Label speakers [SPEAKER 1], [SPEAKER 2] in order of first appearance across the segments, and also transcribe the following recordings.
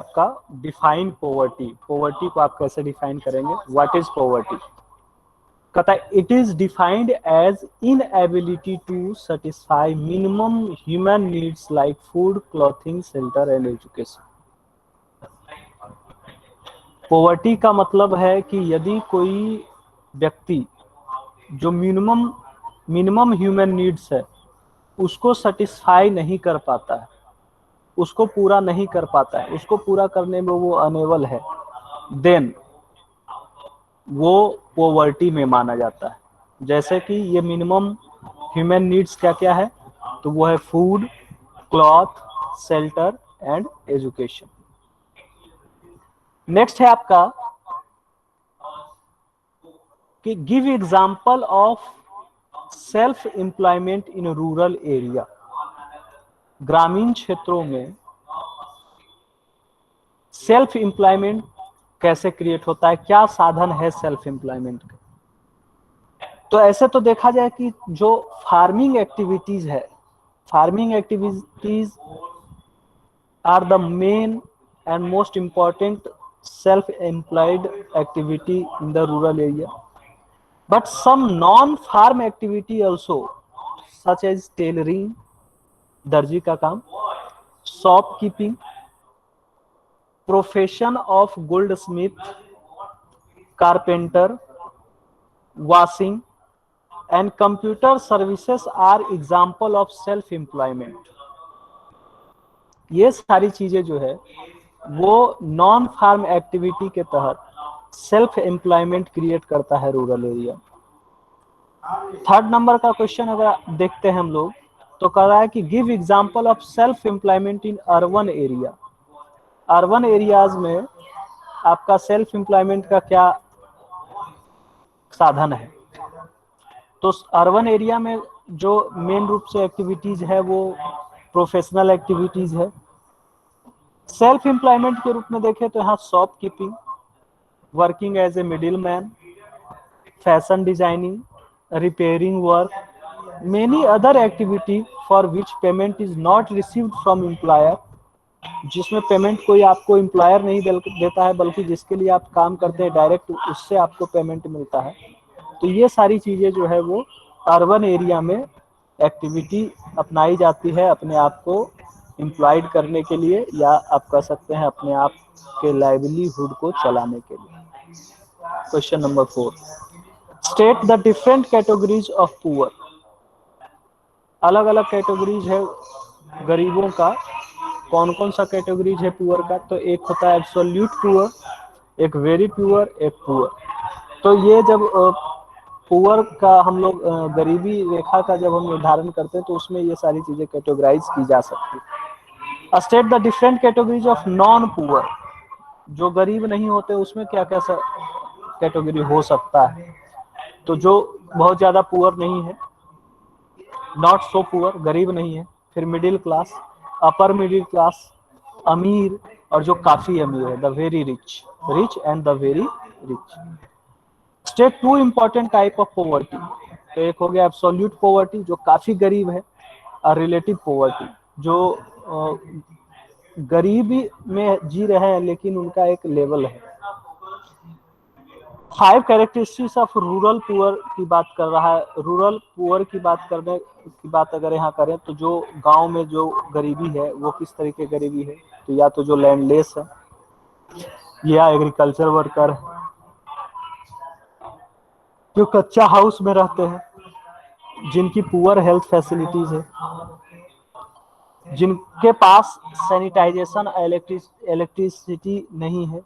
[SPEAKER 1] आपका define poverty, poverty को आप कैसे डिफाइन करेंगे, व्हाट इज पॉवर्टी। कहता है it is defined as inability to satisfy minimum human needs like food, clothing, shelter and education. Poverty का मतलब है कि यदि कोई व्यक्ति जो मिनिमम ह्यूमन नीड्स है उसको सेटिस्फाई नहीं कर पाता है, उसको पूरा नहीं कर पाता है, उसको पूरा करने में वो अनेबल है, देन वो पॉवर्टी में माना जाता है। जैसे कि ये मिनिमम ह्यूमन नीड्स क्या क्या है, तो वो है food, cloth, shelter and education. Next है आपका कि give example of self employment in rural area. ग्रामीण क्षेत्रों में सेल्फ एम्प्लॉयमेंट कैसे क्रिएट होता है, क्या साधन है सेल्फ एम्प्लॉयमेंट का। तो ऐसे तो देखा जाए कि जो फार्मिंग एक्टिविटीज है, farming activities are the main and most important self-employed activity in the rural area. But some non-farm activity also, such as tailoring, दर्जी का काम, shopkeeping, profession of goldsmith, carpenter, washing, and computer services are example of self-employment. ये सारी चीजें जो है वो non farm activity के तहत सेल्फ एम्प्लॉयमेंट क्रिएट करता है रूरल एरिया। थर्ड नंबर का क्वेश्चन अगर देखते हैं हम लोग तो कह रहा है कि give example of self employment in urban area. Urban areas में आपका सेल्फ एम्प्लॉयमेंट का क्या साधन है। तो अर्बन एरिया में जो मेन रूप से एक्टिविटीज है वो प्रोफेशनल एक्टिविटीज है। सेल्फ एम्प्लॉयमेंट के रूप में देखें तो यहाँ shopkeeping, working as a middle man, fashion designing, repairing work, many other activity for which payment is not received from employer, जिसमें पेमेंट कोई आपको एम्प्लॉयर नहीं देता है बल्कि जिसके लिए आप काम करते हैं डायरेक्ट उससे आपको पेमेंट मिलता है। तो ये सारी चीजें जो है वो अर्बन एरिया में एक्टिविटी अपनाई जाती है अपने आप को एम्प्लॉयड करने के लिए, या आप कह सकते हैं अपने आप के लाइवलीहुड को चलाने के लिए। Question number 4, state the different categories of poor. अलग अलग कैटेगरीज है गरीबों का, कौन कौन सा कैटेगरीज है पुअर का। तो एक होता है एब्सोल्यूट पुअर, एक वेरी पुअर, एक पुअर। तो ये जब पुअर का हम लोग गरीबी रेखा का जब हम निर्धारण करते हैं तो उसमें ये सारी चीजें कैटेगराइज की जा सकती है। State the different categories of non poor. जो गरीब नहीं होते उसमें क्या क्या कैटेगरी हो सकता है। तो जो बहुत ज्यादा पुअर नहीं है, नॉट सो पुअर, गरीब नहीं है, फिर middle class, upper middle class, अमीर, और जो काफी अमीर है, the very rich, rich and the very rich. State two important type of poverty. तो एक हो गया एब्सोल्यूट पॉवर्टी जो काफी गरीब है, और रिलेटिव पॉवर्टी जो गरीबी में जी रहे हैं लेकिन उनका एक लेवल है। 5 कैरेक्टरिस्टिक्स ऑफ रूरल पुअर की बात कर रहा है। रूरल पुअर की बात करने की बात अगर यहाँ करें तो जो गांव में जो गरीबी है वो किस तरीके की गरीबी है, तो या तो जो लैंडलेस है, या एग्रीकल्चर वर्कर, जो कच्चा हाउस में रहते हैं, जिनकी पुअर हेल्थ फैसिलिटीज है, जिनके पास सैनिटाइजेशन इलेक्ट्रिसिटी नहीं है,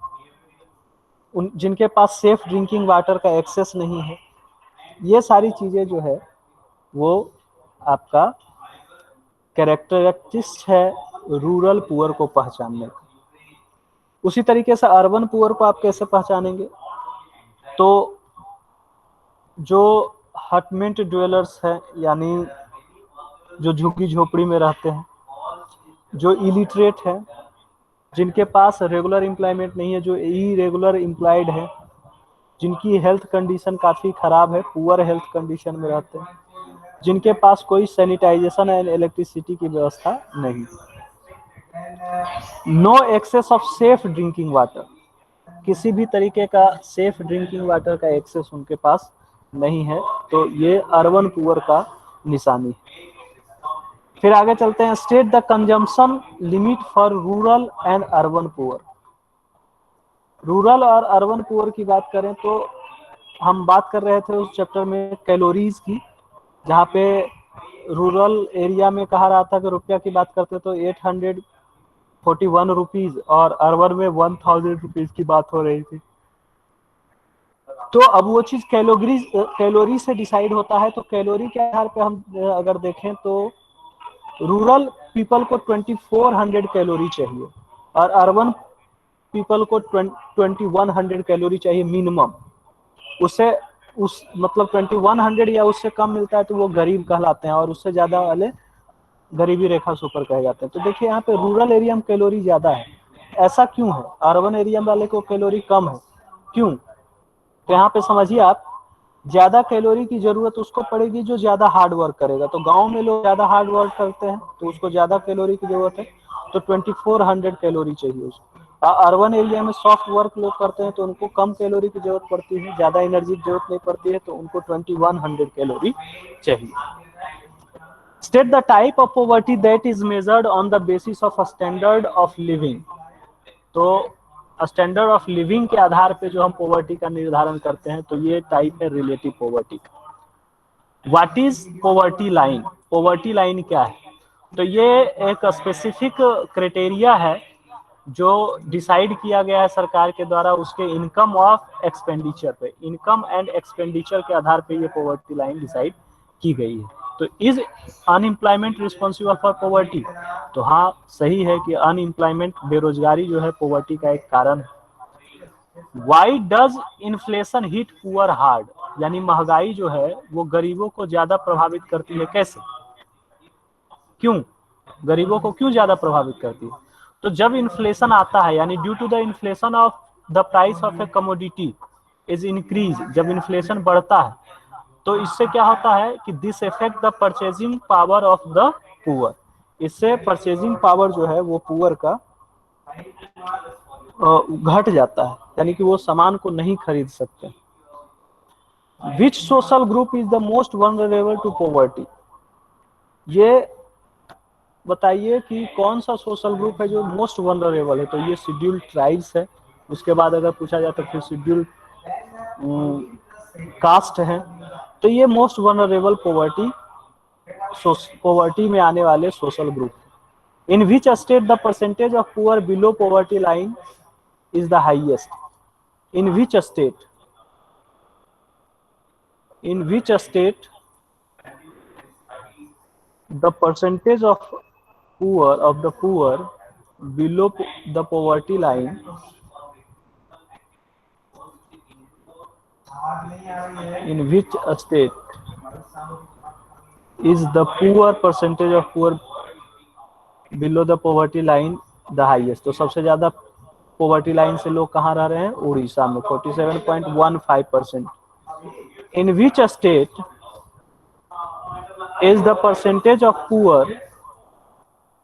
[SPEAKER 1] जिनके पास सेफ ड्रिंकिंग वाटर का एक्सेस नहीं है। ये सारी चीजें जो है वो आपका कैरेक्टरिस्टिक्स है रूरल पुअर को पहचानने का। उसी तरीके से अर्बन पुअर को आप कैसे पहचानेंगे, तो जो हटमेंट ड्वेलर्स हैं, यानी जो झुग्गी झोपड़ी में रहते हैं, जो इलिटरेट है, जिनके पास रेगुलर एम्प्लॉयमेंट नहीं है, जो इरेगुलर एम्प्लॉयड है, जिनकी हेल्थ कंडीशन काफ़ी ख़राब है, पुअर हेल्थ कंडीशन में रहते हैं, जिनके पास कोई सैनिटाइजेशन एंड इलेक्ट्रिसिटी की व्यवस्था नहीं। No access of safe drinking water, किसी भी तरीके का सेफ ड्रिंकिंग वाटर का एक्सेस उनके पास नहीं है, तो ये अर्बन पुअर का निशानी है। फिर आगे चलते हैं, state the consumption limit for rural and urban poor. Rural और अर्बन पुअर की बात करें तो हम बात कर रहे थे उस चैप्टर में कैलोरीज की, जहाँ पे रूरल एरिया में कहा रहा था कि रुपया की बात करते तो 841 रुपीज और अर्बन में 1000 रुपीज की बात हो रही थी। तो अब वो चीज कैलोरी से डिसाइड होता है, तो कैलोरी के आधार पे हम अगर देखें तो रूरल पीपल को 2400 कैलोरी चाहिए और अर्बन पीपल को 2100 कैलोरी चाहिए मिनिमम। उससे उस मतलब 2100 या उससे कम मिलता है तो वो गरीब कहलाते हैं और उससे ज्यादा वाले गरीबी रेखा से ऊपर कहे जाते हैं। तो देखिए यहाँ पे रूरल एरिया में कैलोरी ज्यादा है, ऐसा क्यों है? अर्बन एरिया वाले को कैलोरी कम है, क्यों? तो यहाँ पे समझिए आप, ज्यादा कैलोरी की जरूरत उसको पड़ेगी जो ज्यादा हार्ड वर्क करेगा। तो गांव में लोग ज्यादा हार्ड वर्क करते हैं तो उसको ज्यादा कैलोरी की जरूरत है, तो 2400 कैलोरी चाहिए उसको। अर्बन एरिया में सॉफ्ट वर्क लोग करते हैं तो उनको कम कैलोरी की जरूरत पड़ती है, ज्यादा एनर्जी की जरूरत नहीं पड़ती है, तो उनको 2100 कैलोरी चाहिए। State the type of poverty that is measured on the basis of standard of living. तो स्टैंडर्ड ऑफ लिविंग के आधार पे जो हम पॉवर्टी का निर्धारण करते हैं, तो ये टाइप है रिलेटिव पॉवर्टी का। What is poverty line? Poverty line क्या है? तो ये एक स्पेसिफिक क्राइटेरिया है जो डिसाइड किया गया है सरकार के द्वारा उसके इनकम ऑफ एक्सपेंडिचर पे, इनकम एंड एक्सपेंडिचर के आधार पे ये पॉवर्टी लाइन डिसाइड की गई है। तो is unemployment responsible for poverty? तो हाँ, सही है कि अनएम्प्लॉयमेंट, बेरोजगारी जो है पॉवर्टी का एक कारण है। Why does inflation hit poor hard? यानी महंगाई जो है वो गरीबों को ज्यादा प्रभावित करती है, कैसे, क्यों गरीबों को क्यों ज्यादा प्रभावित करती है? तो जब इन्फ्लेशन आता है, यानी due to the inflation of the price of a commodity is increase, जब इन्फ्लेशन बढ़ता है तो इससे क्या होता है कि this effect the purchasing power of the poor, इससे परचेजिंग पावर जो है वो पुअर का घट जाता है, यानी कि वो सामान को नहीं खरीद सकते। Which social group is the most vulnerable to poverty? ये बताइए कि कौन सा सोशल ग्रुप है जो मोस्ट वल्नरेबल है? तो ये शेड्यूल्ड ट्राइब्स है। उसके बाद अगर पूछा जाए तो फिर शेड्यूल्ड कास्ट है। तो ये मोस्ट वल्नरेबल पॉवर्टी में आने वाले social group. In which state the percentage of poor below poverty line is the highest? In which state? In which state the percentage of the poor below the poverty line in which state is the percentage of poor below the poverty line the highest? तो सबसे ज्यादा poverty line से लोग कहाँ रह रहे हैं? उड़ीसा में 47.15%। In which state is the percentage of poor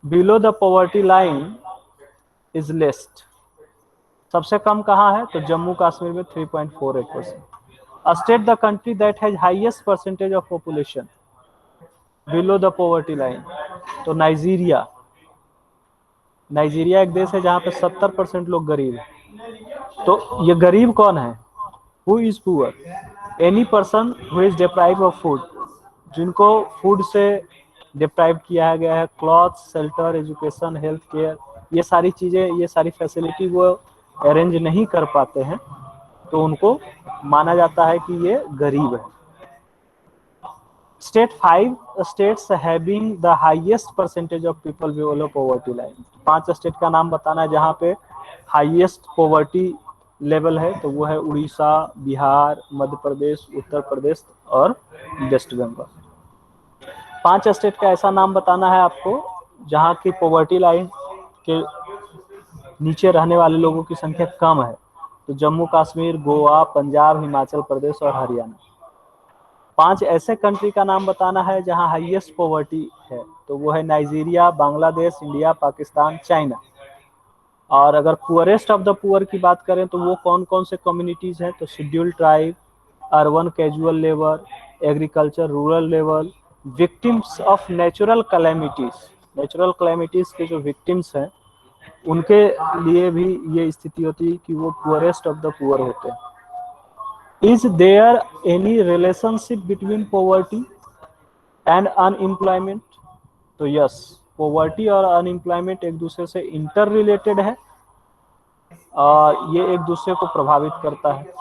[SPEAKER 1] below the poverty line is least? सबसे कम कहाँ है? तो जम्मू कश्मीर में 3.48%। State the country that has highest percentage of population below the poverty line? तो नाइजीरिया। नाइजीरिया एक देश है जहाँ पे 70% लोग गरीब है। तो ये गरीब कौन है? Who is poor? Any person who is deprived of food, जिनको फूड से डिप्राइव किया गया है, cloth, shelter, education, health care, ये सारी चीजें, ये सारी फैसिलिटी वो अरेंज नहीं कर पाते हैं, तो उनको माना जाता है कि ये गरीब है। State 5 states having the highest percentage of people below poverty line. 5 state का नाम बताना है जहाँ पे हाईएस्ट पॉवर्टी लेवल है, तो वो है उड़ीसा, बिहार, मध्य प्रदेश, उत्तर प्रदेश और वेस्ट बंगाल। 5 स्टेट का ऐसा नाम बताना है आपको जहाँ की पॉवर्टी लाइन के नीचे रहने वाले लोगों की संख्या कम है। तो जम्मू कश्मीर, गोवा, पंजाब, हिमाचल प्रदेश और हरियाणा। 5 ऐसे कंट्री का नाम बताना है जहां हाईएस्ट पॉवर्टी है, तो वो है Nigeria, Bangladesh, India, Pakistan, China. और अगर पुअरेस्ट ऑफ द पुअर की बात करें तो वो कौन कौन से कम्युनिटीज हैं, तो scheduled tribe, urban casual labour, agriculture rural level, victims of natural calamities के जो विक्टिम्स हैं उनके लिए भी ये स्थिति होती है कि वो पुअरेस्ट ऑफ द पुअर होते हैं। Is there any relationship between poverty and unemployment? तो यस, पॉवर्टी और अनएम्प्लॉयमेंट एक दूसरे से इंटर रिलेटेड है और ये एक दूसरे को प्रभावित करता है।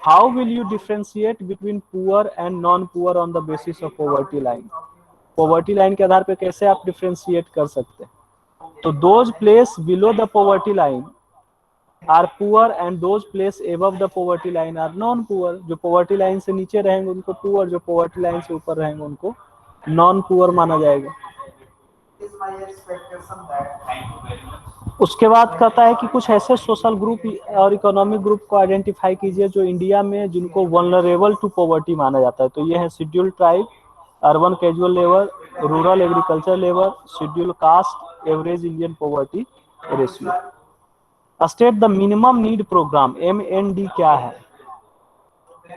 [SPEAKER 1] How will you differentiate between poor and non poor on the basis of poverty line? Poverty line के आधार पर कैसे आप डिफ्रेंशिएट कर सकते हैं? तो those place below the poverty line are poor and those place above the poverty line are non poor. जो poverty line से नीचे रहेंगे उनको पुअर, जो पॉवर्टी लाइन से ऊपर रहेंगे उनको नॉन पुअर माना जाएगा। उसके बाद कहता है कि कुछ ऐसे सोशल ग्रुप और इकोनॉमिक ग्रुप को आइडेंटिफाई कीजिए जो इंडिया में जिनको वल्नरेबल टू पॉवर्टी माना जाता है। तो ये है scheduled tribe, urban casual labour, rural agriculture labour, scheduled caste, average Indian poverty ratio. State the minimum need programme, MND क्या है?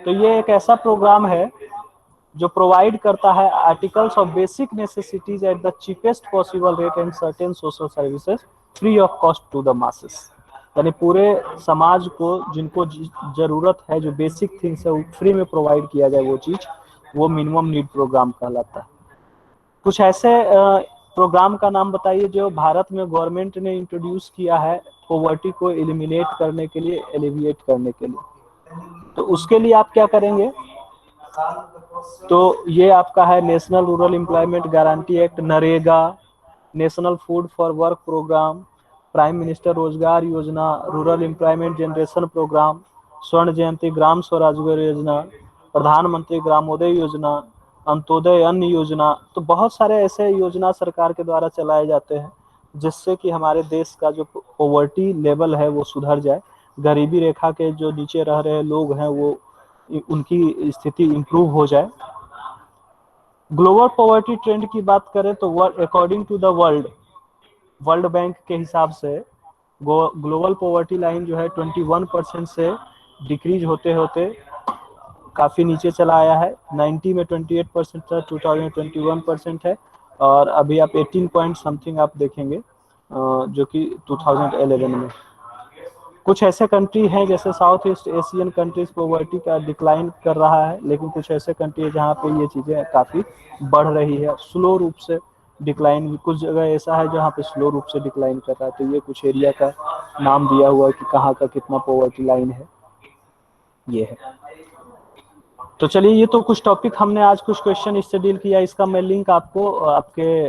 [SPEAKER 1] तो ये एक ऐसा प्रोग्राम है जो प्रोवाइड करता है articles of basic necessities at the cheapest possible rate and certain social services free of cost to the masses. यानी पूरे समाज को जिनको जरूरत है, जो बेसिक थिंग्स है वो फ्री में प्रोवाइड किया जाए, वो चीज, वो मिनिमम नीड प्रोग्राम कहलाता है। कुछ ऐसे प्रोग्राम का नाम बताइए जो भारत में गवर्नमेंट ने इंट्रोड्यूस किया है पॉवर्टी को एलिमिनेट करने के लिए, एलिविएट करने के लिए। तो उसके लिए आप क्या करेंगे? तो ये आपका है national rural employment guarantee act, NREGA, national food for work programme, prime minister Rozgar Yojana, rural employment generation programme, स्वर्ण जयंती ग्राम स्वरोजगार योजना, प्रधानमंत्री ग्रामोदय योजना, अंत्योदय अन्न योजना। तो बहुत सारे ऐसे योजना सरकार के द्वारा चलाए जाते हैं जिससे कि हमारे देश का जो पॉवर्टी लेवल है वो सुधर जाए, गरीबी रेखा के जो नीचे रह रहे लोग हैं वो उनकी स्थिति इंप्रूव हो जाए। ग्लोबल पॉवर्टी ट्रेंड की बात करें तो according to the World Bank के हिसाब से ग्लोबल पॉवर्टी लाइन जो है 21% से डिक्रीज होते होते काफी नीचे चला आया है। 90 में 28% था, 2000 21% है और अभी आप 18 पॉइंट समथिंग आप देखेंगे जो कि 2011 में। कुछ ऐसे कंट्री हैं जैसे south east Asian countries poverty का डिक्लाइन कर रहा है, लेकिन कुछ ऐसे कंट्री है जहाँ पे ये चीजें काफी बढ़ रही है, स्लो रूप से डिक्लाइन। कुछ जगह ऐसा है जहाँ पे स्लो रूप से डिक्लाइन कर रहा है। तो ये कुछ एरिया का नाम दिया हुआ है कि कहाँ का कितना पॉवर्टी लाइन है, ये है। तो चलिए, ये तो कुछ टॉपिक हमने आज कुछ क्वेश्चन इससे डील किया। इसका मैं लिंक आपको आपके